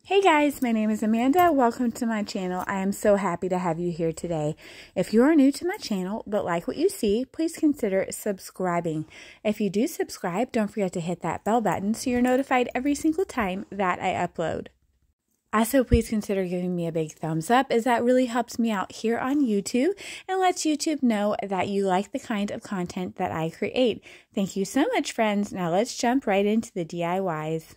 Hey guys, my name is Amanda. Welcome to my channel. I am so happy to have you here today. If you are new to my channel but like what you see, please consider subscribing. If you do subscribe, don't forget to hit that bell button so you're notified every single time that I upload. Also, please consider giving me a big thumbs up, as that really helps me out here on YouTube and lets YouTube know that you like the kind of content that I create. Thank you so much, friends. Now let's jump right into the DIYs.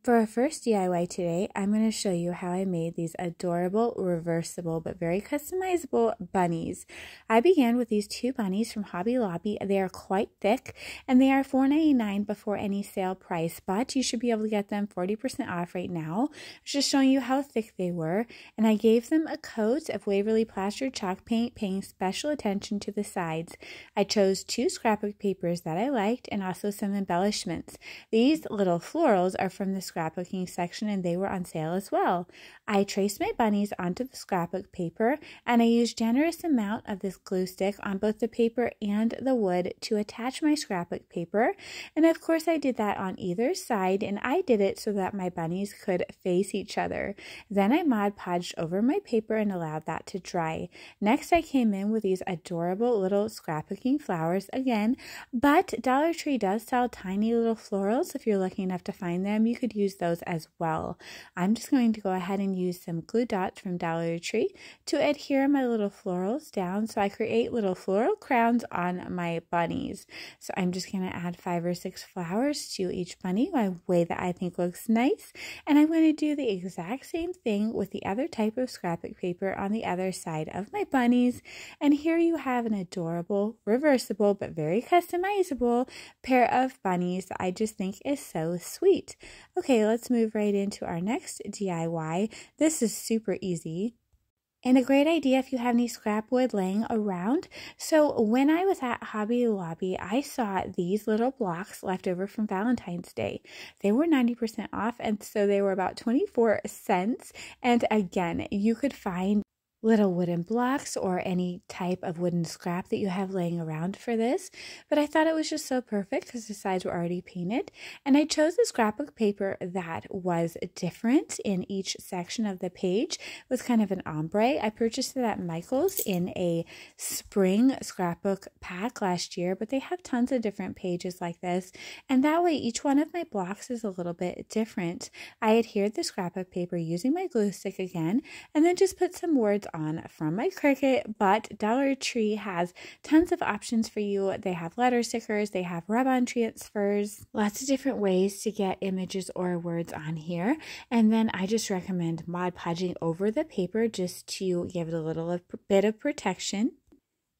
For our first DIY today, I'm going to show you how I made these adorable, reversible, but very customizable bunnies. I began with these two bunnies from Hobby Lobby. They are quite thick, and they are $4.99 before any sale price, but you should be able to get them 40% off right now. I was just showing you how thick they were, and I gave them a coat of Waverly Plaster Chalk Paint, paying special attention to the sides. I chose two scrapbook papers that I liked, and also some embellishments. These little florals are from the scrapbooking section, and they were on sale as well. I traced my bunnies onto the scrapbook paper, and I used generous amount of this glue stick on both the paper and the wood to attach my scrapbook paper. And of course I did that on either side, and I did it so that my bunnies could face each other. Then I Mod Podged over my paper and allowed that to dry. Next I came in with these adorable little scrapbooking flowers again, but Dollar Tree does sell tiny little florals. If you're lucky enough to find them, you could use those as well. I'm just going to go ahead and use some glue dots from Dollar Tree to adhere my little florals down so I create little floral crowns on my bunnies. So I'm just going to add 5 or 6 flowers to each bunny a way that I think looks nice, and I'm going to do the exact same thing with the other type of scrapbook paper on the other side of my bunnies. And here you have an adorable, reversible, but very customizable pair of bunnies that I just think is so sweet. Okay, let's move right into our next DIY. This is super easy and a great idea if you have any scrap wood laying around. So when I was at Hobby Lobby, I saw these little blocks left over from Valentine's Day. They were 90% off, and so they were about 24 cents. And again, you could find little wooden blocks or any type of wooden scrap that you have laying around for this, but I thought it was just so perfect because the sides were already painted, and I chose a scrapbook paper that was different in each section of the page with kind of an ombre. I purchased it at Michael's in a spring scrapbook pack last year, but they have tons of different pages like this, and that way each one of my blocks is a little bit different. I adhered the scrapbook paper using my glue stick again, and then just put some words on from my Cricut. But Dollar Tree has tons of options for you. They have letter stickers, they have rub-on transfers, lots of different ways to get images or words on here. And then I just recommend Mod Podging over the paper just to give it a little bit of protection.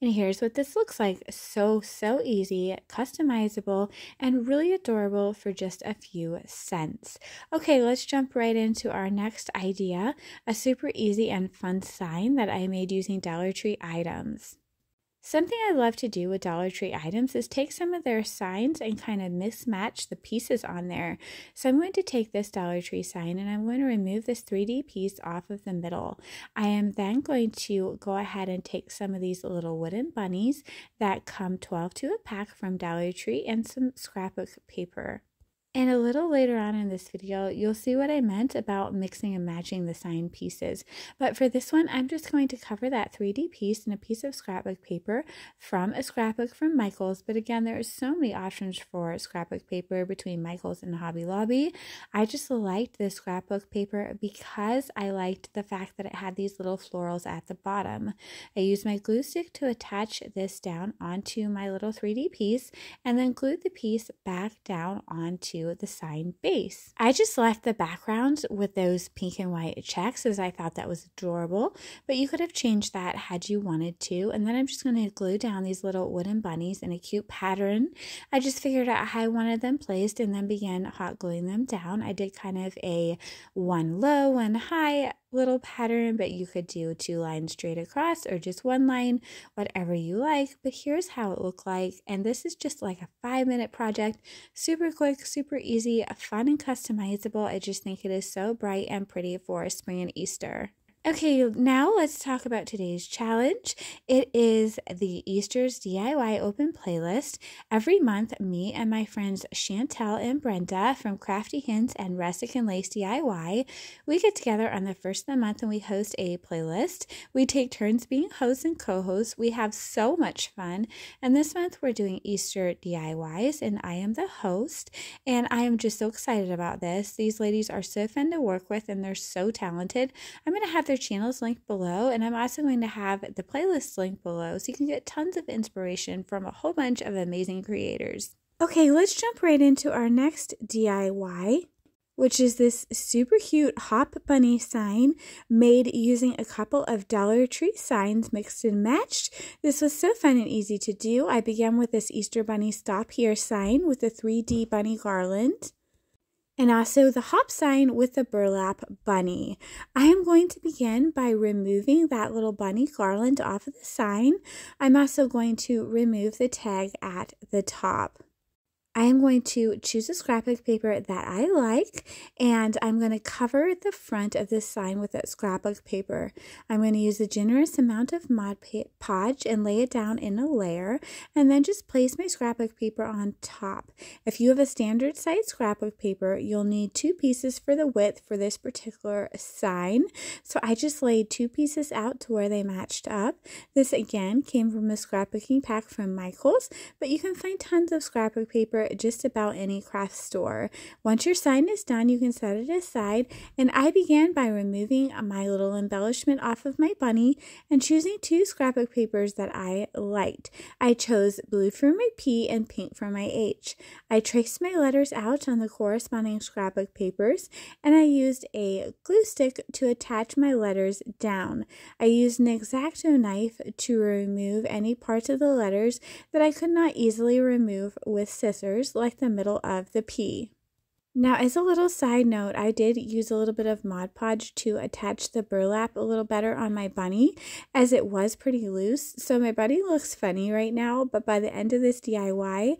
And here's what this looks like. So easy, customizable, and really adorable for just a few cents. Okay, let's jump right into our next idea, a super easy and fun sign that I made using Dollar Tree items. Something I love to do with Dollar Tree items is take some of their signs and kind of mismatch the pieces on there. So I'm going to take this Dollar Tree sign and I'm going to remove this 3D piece off of the middle. I am then going to go ahead and take some of these little wooden bunnies that come 12 to a pack from Dollar Tree and some scrapbook paper. And a little later on in this video, you'll see what I meant about mixing and matching the sign pieces. But for this one, I'm just going to cover that 3D piece in a piece of scrapbook paper from a scrapbook from Michael's. But again, there are so many options for scrapbook paper between Michael's and Hobby Lobby. I just liked this scrapbook paper because I liked the fact that it had these little florals at the bottom. I used my glue stick to attach this down onto my little 3D piece and then glued the piece back down onto the sign base. I just left the background with those pink and white checks as I thought that was adorable, but you could have changed that had you wanted to. And then I'm just going to glue down these little wooden bunnies in a cute pattern. I just figured out how I wanted them placed and then began hot gluing them down. I did kind of a one low, one high little pattern, but you could do 2 lines straight across or just 1 line, whatever you like. But here's how it looked like, and this is just like a 5-minute project, super quick, super easy, fun and customizable. I just think it is so bright and pretty for spring and Easter. Okay, now let's talk about today's challenge. It is the Easter's DIY Open Playlist. Every month, me and my friends Chantel and Brenda from Crafty Hints and Rustic and Lace DIY, we get together on the first of the month and we host a playlist. We take turns being hosts and co-hosts. We have so much fun. And this month, we're doing Easter DIYs, and I am the host. And I am just so excited about this. These ladies are so fun to work with, and they're so talented. I'm going to have their channels linked below, and I'm also going to have the playlist linked below so you can get tons of inspiration from a whole bunch of amazing creators. Okay, let's jump right into our next DIY, which is this super cute Hop Bunny sign made using a couple of Dollar Tree signs mixed and matched. This was so fun and easy to do. I began with this Easter Bunny Stop Here sign with a 3D bunny garland, and also the hop sign with the burlap bunny. I am going to begin by removing that little bunny garland off of the sign. I'm also going to remove the tag at the top. I am going to choose a scrapbook paper that I like, and I'm going to cover the front of this sign with that scrapbook paper. I'm going to use a generous amount of Mod Podge and lay it down in a layer, and then just place my scrapbook paper on top. If you have a standard size scrapbook paper, you'll need 2 pieces for the width for this particular sign. So I just laid 2 pieces out to where they matched up. This again came from a scrapbooking pack from Michaels, but you can find tons of scrapbook paper just about any craft store. Once your sign is done, you can set it aside, and I began by removing my little embellishment off of my bunny and choosing 2 scrapbook papers that I liked. I chose blue for my P and pink for my H. I traced my letters out on the corresponding scrapbook papers, and I used a glue stick to attach my letters down. I used an X-Acto knife to remove any parts of the letters that I could not easily remove with scissors, like the middle of the P. Now, as a little side note, I did use a little bit of Mod Podge to attach the burlap a little better on my bunny, as it was pretty loose. So my bunny looks funny right now, but by the end of this DIY,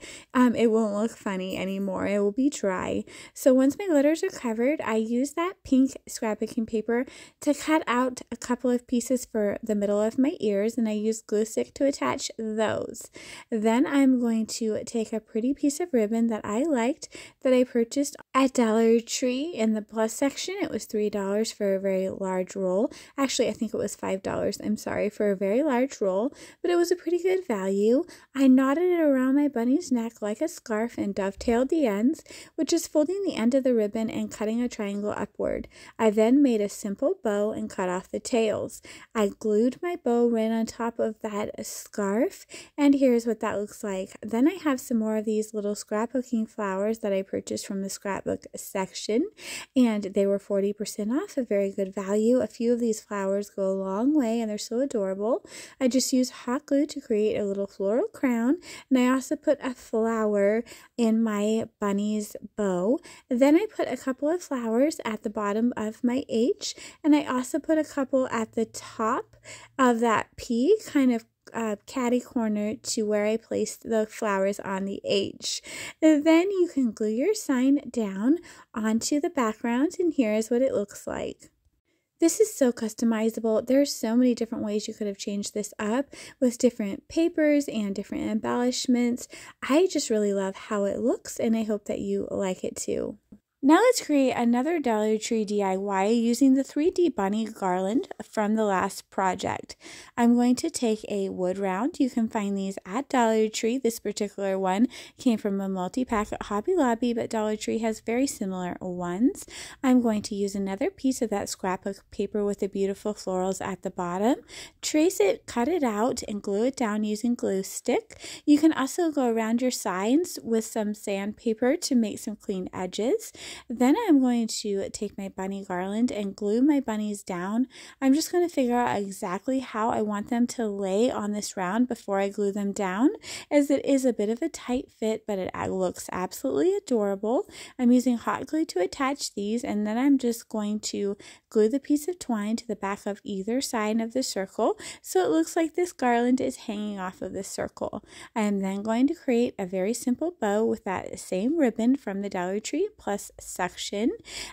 it won't look funny anymore. It will be dry. So once my letters are covered, I use that pink scrapbooking paper to cut out a couple of pieces for the middle of my ears, and I used glue stick to attach those. Then I'm going to take a pretty piece of ribbon that I liked that I purchased at Dollar Tree in the plus section. It was $3 for a very large roll. Actually, I think it was $5, I'm sorry, for a very large roll, but it was a pretty good value. I knotted it around my bunny's neck like a scarf and dovetailed the ends, which is folding the end of the ribbon and cutting a triangle upward. I then made a simple bow and cut off the tails. I glued my bow right on top of that scarf, and here's what that looks like. Then I have some more of these little scrapbooking flowers that I purchased from the scrapbook section, and they were 40% off, a very good value. A few of these flowers go a long way, and they're so adorable. I just used hot glue to create a little floral crown, and I also put a flower in my bunny's bow. Then I put a couple of flowers at the bottom of my H, and I also put a couple at the top of that P, kind of catty corner to where I placed the flowers on the H. Then you can glue your sign down onto the background, and here is what it looks like. This is so customizable. There are so many different ways you could have changed this up with different papers and different embellishments. I just really love how it looks, and I hope that you like it too. Now let's create another Dollar Tree DIY using the 3D bunny garland from the last project. I'm going to take a wood round. You can find these at Dollar Tree. This particular one came from a multi-pack at Hobby Lobby, but Dollar Tree has very similar ones. I'm going to use another piece of that scrapbook paper with the beautiful florals at the bottom, trace it, cut it out, and glue it down using glue stick. You can also go around your signs with some sandpaper to make some clean edges. Then I'm going to take my bunny garland and glue my bunnies down. I'm just going to figure out exactly how I want them to lay on this round before I glue them down, as it is a bit of a tight fit, but it looks absolutely adorable. I'm using hot glue to attach these, and then I'm just going to glue the piece of twine to the back of either side of the circle, so it looks like this garland is hanging off of the circle. I am then going to create a very simple bow with that same ribbon from the Dollar Tree plus section.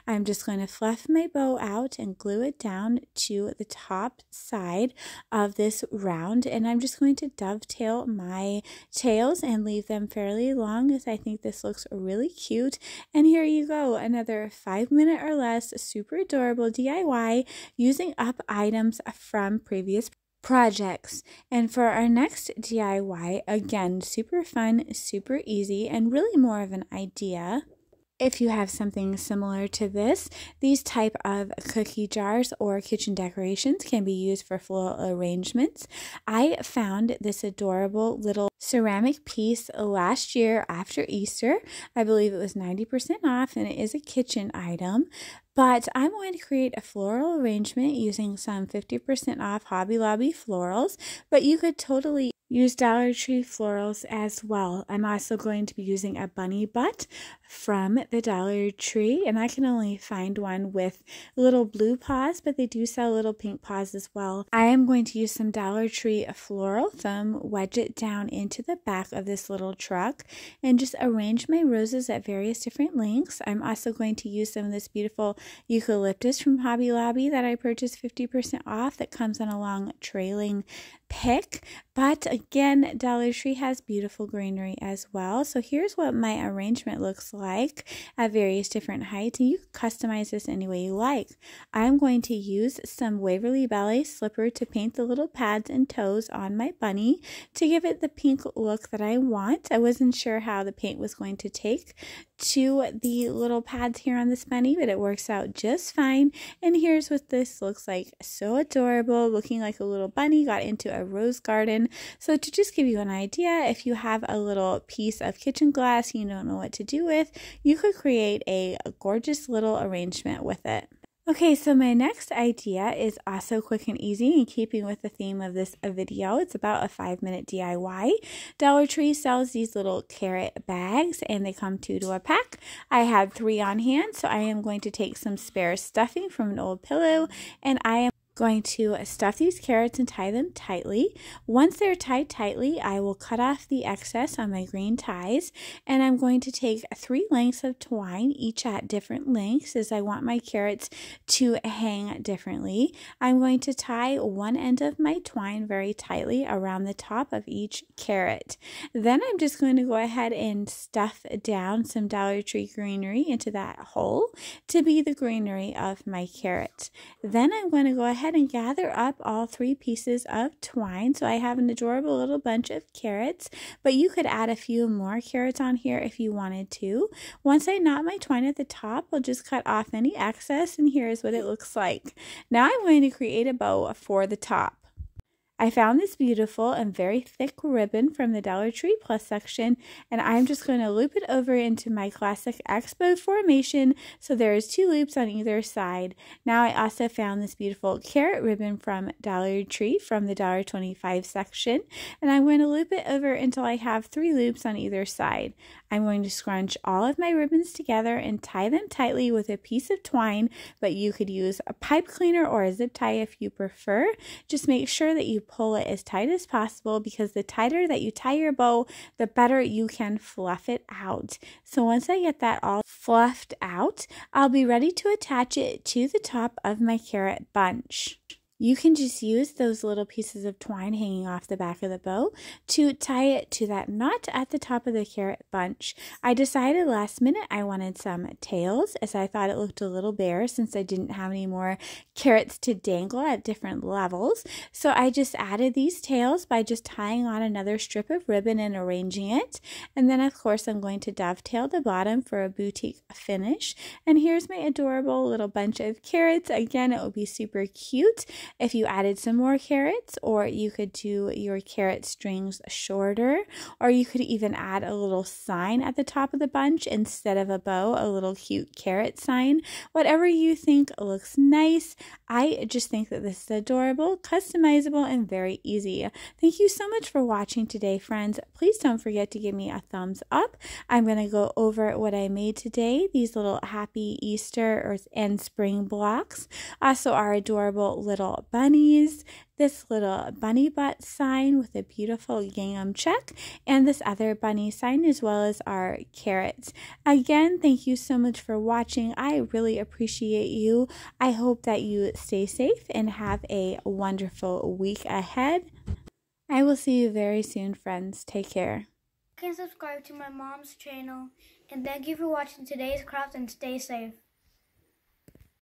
I'm just going to fluff my bow out and glue it down to the top side of this round, and I'm just going to dovetail my tails and leave them fairly long, as I think this looks really cute. And here you go, another 5-minute or less super adorable DIY using up items from previous projects. And for our next DIY, again, super fun, super easy, and really more of an idea. If you have something similar to this, these type of cookie jars or kitchen decorations can be used for floral arrangements. I found this adorable little ceramic piece last year after Easter. I believe it was 90% off, and it is a kitchen item. But I'm going to create a floral arrangement using some 50% off Hobby Lobby florals, but you could totally use Dollar Tree florals as well. I'm also going to be using a bunny butt from the Dollar Tree, and I can only find one with little blue paws, but they do sell little pink paws as well. I am going to use some Dollar Tree floral foam, wedge it down into the back of this little truck, and just arrange my roses at various different lengths. I'm also going to use some of this beautiful eucalyptus from Hobby Lobby that I purchased 50% off that comes on a long trailing pick. But again, Dollar Tree has beautiful greenery as well. So here's what my arrangement looks like at various different heights, and you can customize this any way you like. I'm going to use some Waverly Ballet slipper to paint the little pads and toes on my bunny to give it the pink look that I want. I wasn't sure how the paint was going to take to the little pads here on this bunny, but it works out just fine. And here's what this looks like. So adorable, looking like a little bunny got into a rose garden. So to just give you an idea, if you have a little piece of kitchen glass you don't know what to do with, you could create a gorgeous little arrangement with it. Okay, so my next idea is also quick and easy in keeping with the theme of this video. It's about a 5-minute DIY. Dollar Tree sells these little carrot bags, and they come 2 to a pack. I had 3 on hand, so I am going to take some spare stuffing from an old pillow, and I am going to stuff these carrots and tie them tightly. Once they're tied tightly, I will cut off the excess on my green ties, and I'm going to take 3 lengths of twine, each at different lengths, as I want my carrots to hang differently. I'm going to tie one end of my twine very tightly around the top of each carrot. Then I'm just going to go ahead and stuff down some Dollar Tree greenery into that hole to be the greenery of my carrot. Then I'm going to go ahead and gather up all 3 pieces of twine. So I have an adorable little bunch of carrots, but you could add a few more carrots on here if you wanted to. Once I knot my twine at the top, I'll just cut off any excess, and here's what it looks like. Now I'm going to create a bow for the top. I found this beautiful and very thick ribbon from the Dollar Tree Plus section, and I'm just going to loop it over into my classic Expo formation, so there's 2 loops on either side. Now I also found this beautiful carrot ribbon from Dollar Tree from the $1.25 section, and I'm going to loop it over until I have 3 loops on either side. I'm going to scrunch all of my ribbons together and tie them tightly with a piece of twine, but you could use a pipe cleaner or a zip tie if you prefer. Just make sure that you pull it as tight as possible, because the tighter that you tie your bow, the better you can fluff it out. So once I get that all fluffed out, I'll be ready to attach it to the top of my carrot bunch. You can just use those little pieces of twine hanging off the back of the bow to tie it to that knot at the top of the carrot bunch. I decided last minute I wanted some tails, as I thought it looked a little bare since I didn't have any more carrots to dangle at different levels. So I just added these tails by just tying on another strip of ribbon and arranging it. And then of course I'm going to dovetail the bottom for a boutique finish. And here's my adorable little bunch of carrots. Again, it will be super cute if you added some more carrots, or you could do your carrot strings shorter, or you could even add a little sign at the top of the bunch instead of a bow, a little cute carrot sign. Whatever you think looks nice. I just think that this is adorable, customizable, and very easy. Thank you so much for watching today, friends. Please don't forget to give me a thumbs up. I'm going to go over what I made today. These little happy Easter and spring blocks. Also our adorable little little bunnies, this little bunny butt sign with a beautiful gingham check, and this other bunny sign, as well as our carrots. Again, thank you so much for watching. I really appreciate you. I hope that you stay safe and have a wonderful week ahead. I will see you very soon, friends. Take care. You can subscribe to my mom's channel, and thank you for watching today's craft and stay safe.